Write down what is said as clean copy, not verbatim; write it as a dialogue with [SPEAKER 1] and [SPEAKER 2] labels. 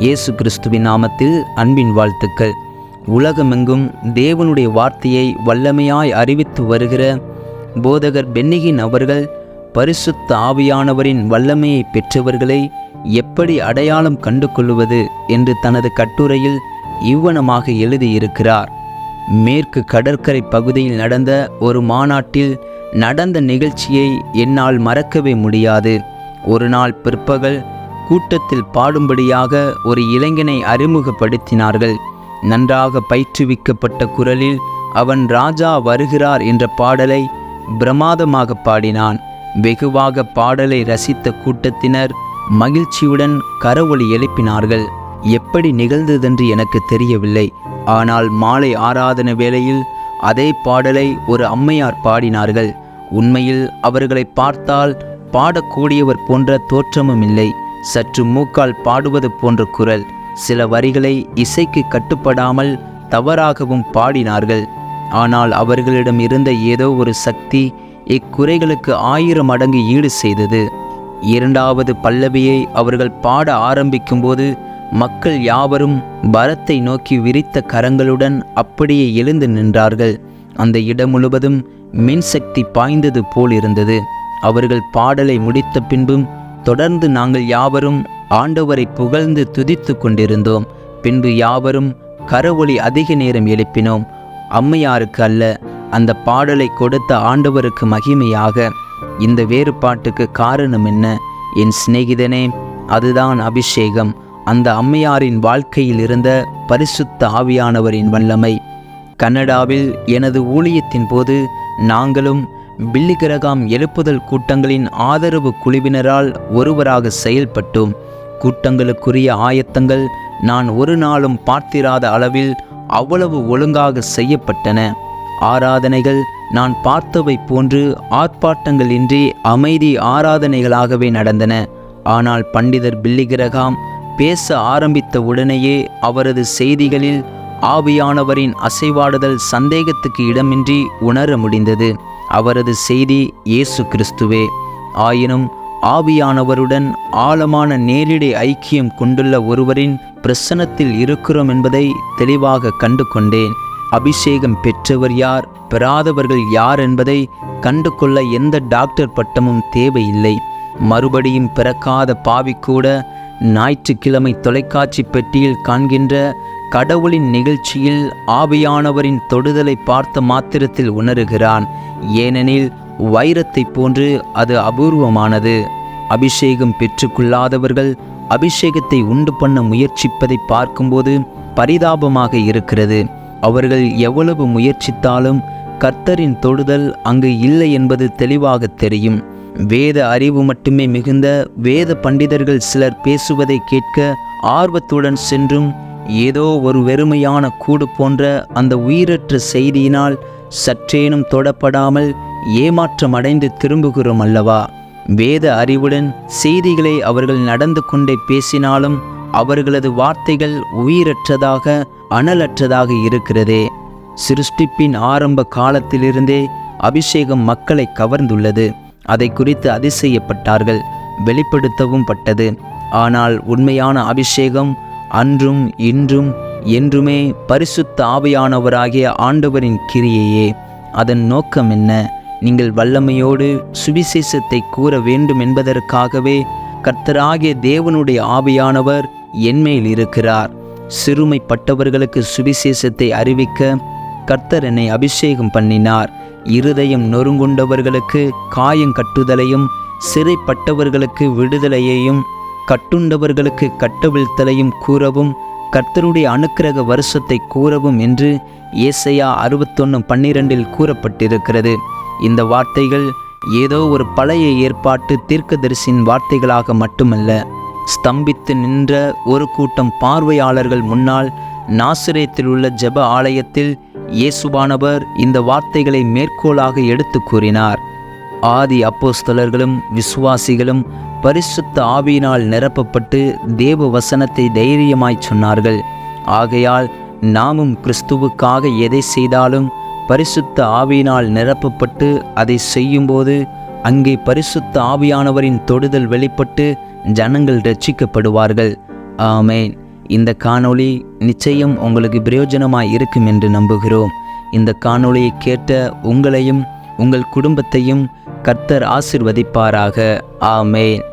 [SPEAKER 1] இயேசு கிறிஸ்துவின் நாமத்தில் அன்பின் வாழ்த்துக்கள். உலகமெங்கும் தேவனுடைய வார்த்தையை வல்லமையாய் அறிவித்து வருகிற போதகர் பென்னிகின் அவர்கள் பரிசுத்த ஆவியானவரின் வல்லமையை பெற்றவர்களை எப்படி அடையாளம் கண்டு கொள்வது என்று தனது கட்டுரையில் இவ்வனமாக எழுதியிருக்கிறார். மேற்கு கடற்கரை பகுதியில் நடந்த ஒரு மாநாட்டில் நடந்த நிகழ்ச்சியை என்னால் மறக்கவே முடியாது. ஒரு நாள் பிற்பகல் கூட்டத்தில் பாடும்படியாக ஒரு இளைஞனை அறிமுகப்படுத்தினார்கள். நன்றாக பயிற்றுவிக்கப்பட்ட குரலில் அவன் ராஜா வருகிறார் என்ற பாடலை பிரமாதமாக பாடினான். வெகுவாக பாடலை ரசித்த கூட்டத்தினர் மகிழ்ச்சியுடன் கரவொலி எழுப்பினார்கள். எப்படி நிகழ்ந்ததென்று எனக்கு தெரியவில்லை. ஆனால் மாலை ஆராதனை வேளையில் அதே பாடலை ஒரு அம்மையார் பாடினார்கள். உண்மையில் அவர்களை பார்த்தால் பாடக்கூடியவர் போன்ற தோற்றமும் இல்லை. சற்று மூக்கால் பாடுவது போன்ற குரல். சில வரிகளை இசைக்கு கட்டுப்படாமல் தவறாகவும் பாடினார்கள். ஆனால் அவர்களிடம் இருந்த ஏதோ ஒரு சக்தி இக்குறைகளுக்கு 1000 மடங்கு ஈடு செய்தது. இரண்டாவது பல்லவியை அவர்கள் பாட ஆரம்பிக்கும்போது மக்கள் யாவரும் பரத்தை நோக்கி விரித்த கரங்களுடன் அப்படியே எழுந்து நின்றார்கள். அந்த இடம் முழுவதும் மின்சக்தி பாய்ந்தது போல் இருந்தது. அவர்கள் பாடலை முடித்த பின்பும் தொடர்ந்து நாங்கள் யாவரும் ஆண்டவரை புகழ்ந்து துதித்து கொண்டிருந்தோம். பின்பு யாவரும் கரவொலி அதிக நேரம் எழுப்பினோம். அம்மையாருக்கு அல்ல, அந்த பாடலை கொடுத்த ஆண்டவருக்கு மகிமையாக. இந்த வேறுபாட்டுக்கு காரணம் என்ன என் சிநேகிதனே? அதுதான் அபிஷேகம். அந்த அம்மையாரின் வாழ்க்கையில் இருந்த பரிசுத்த ஆவியானவரின் வல்லமை. கனடாவில் எனது ஊழியத்தின் போது நாங்களும் பில்லி கிரகாம் எழுப்புதல் கூட்டங்களின் ஆதரவு குழுவினரால் ஒருவராக செயல்பட்டோம். கூட்டங்களுக்குரிய ஆயத்தங்கள் நான் ஒரு நாளும் பார்த்திராத அளவில் அவ்வளவு ஒழுங்காக செய்யப்பட்டன. ஆராதனைகள் நான் பார்த்தவை போன்று ஆர்ப்பாட்டங்கள் இன்றி அமைதி ஆராதனைகளாகவே நடந்தன. ஆனால் பண்டிதர் பில்லி கிரகாம் பேச ஆரம்பித்த உடனேயே அவரது செய்திகளில் ஆவியானவரின் அசைவாடுதல் சந்தேகத்துக்கு இடமின்றி உணர முடிந்தது. அவரது செய்தி இயேசு கிறிஸ்துவே. ஆயினும் ஆவியானவருடன் ஆழமான நேரடி ஐக்கியம் கொண்டுள்ள ஒருவரின் பிரசன்னத்தில் இருக்கிறோம் என்பதை தெளிவாக கண்டு கொண்டேன். அபிஷேகம் பெற்றவர் யார், பெறாதவர்கள் யார் என்பதை கண்டு கொள்ள எந்த டாக்டர் பட்டமும் தேவையில்லை. மறுபடியும் பிறக்காத பாவி கூட ஞாயிற்றுக்கிழமை தொலைக்காட்சி பெட்டியில் காண்கின்ற கடவுளின் நிகழ்ச்சியில் ஆவியானவரின் தொடுதலை பார்த்த மாத்திரத்தில் உணர்கிறான். ஏனெனில் வைரத்தை போன்று அது அபூர்வமானது. அபிஷேகம் பெற்றுக்கொள்ளாதவர்கள் அபிஷேகத்தை உண்டு பண்ண முயற்சிப்பதை பார்க்கும்போது பரிதாபமாக இருக்கிறது. அவர்கள் எவ்வளவு முயற்சித்தாலும் கர்த்தரின் தொடுதல் அங்கு இல்லை என்பது தெளிவாக தெரியும். வேத அறிவு மட்டுமே மிகுந்த வேத பண்டிதர்கள் சிலர் பேசுவதை கேட்க ஆர்வத்துடன் சென்றும் ஏதோ ஒரு வெறுமையான கூடு போன்ற அந்த உயிரற்ற செய்தியினால் சற்றேனும் தொடப்படாமல் ஏமாற்றம் அடைந்து திரும்புகிறோம் அல்லவா? வேத அறிவுடன் செய்திகளை அவர்கள் நடந்து கொண்டே பேசினாலும் அவர்களது வார்த்தைகள் உயிரற்றதாக அனலற்றதாக இருக்கிறதே. சிருஷ்டிப்பின் ஆரம்ப காலத்திலிருந்தே அபிஷேகம் மக்களை கவர்ந்துள்ளது. அதை குறித்து அதிசயப்பட்டார்கள், வெளிப்படுத்தவும் பட்டது. ஆனால் உண்மையான அபிஷேகம் அன்றும் இன்றும் என்றுமே பரிசுத்த ஆவியானவராகிய ஆண்டவரின் கிரியையே. அதன் நோக்கம் என்ன? நீங்கள் வல்லமையோடு சுவிசேஷத்தை கூற வேண்டும் என்பதற்காகவே கர்த்தராகிய தேவனுடைய ஆவியானவர் என்மேல் இருக்கிறார். சிறுமைப்பட்டவர்களுக்கு சுவிசேஷத்தை அறிவிக்க கர்த்தர் என்னை அபிஷேகம் பண்ணினார். இருதயம் நொறுங்குண்டவர்களுக்கு காயம் கட்டுதலையும், சிறைப்பட்டவர்களுக்கு விடுதலையையும், கட்டுண்டவர்களுக்கு கட்டவிழ்த்தலையும் கூறவும், கர்த்தருடைய அனுக்கிரக வருஷத்தை கூறவும் என்று ஏசாயா 61:12 கூறப்பட்டிருக்கிறது. இந்த வார்த்தைகள் ஏதோ ஒரு பழைய ஏற்பாட்டு தீர்க்கதரிசியின் வார்த்தைகளாக மட்டுமல்ல. ஸ்தம்பித்து நின்ற ஒரு கூட்டம் பார்வையாளர்கள் முன்னால் நாசரேத்தில் உள்ள ஜெப ஆலயத்தில் இயேசுவானவர் இந்த வார்த்தைகளை மேற்கோளாக எடுத்து கூறினார். ஆதி அப்போஸ்தலர்களும் விசுவாசிகளும் பரிசுத்த ஆவியினால் நிரப்பப்பட்டு தேவ வசனத்தை தைரியமாய் சொன்னார்கள். ஆகையால் நாமும் கிறிஸ்துவுக்காக எதை செய்தாலும் பரிசுத்த ஆவியினால் நிரப்பப்பட்டு அதை செய்யும்போது அங்கே பரிசுத்த ஆவியானவரின் தொடுதல் வெளிப்பட்டு ஜனங்கள் இரட்சிக்கப்படுவார்கள். ஆமேன். இந்த காணொளி நிச்சயம் உங்களுக்கு பிரயோஜனமாய் இருக்கும் என்று நம்புகிறோம். இந்த காணொளியை கேட்ட உங்களையும் உங்கள் குடும்பத்தையும் கர்த்தர் ஆசீர்வதிப்பாராக. ஆமென்.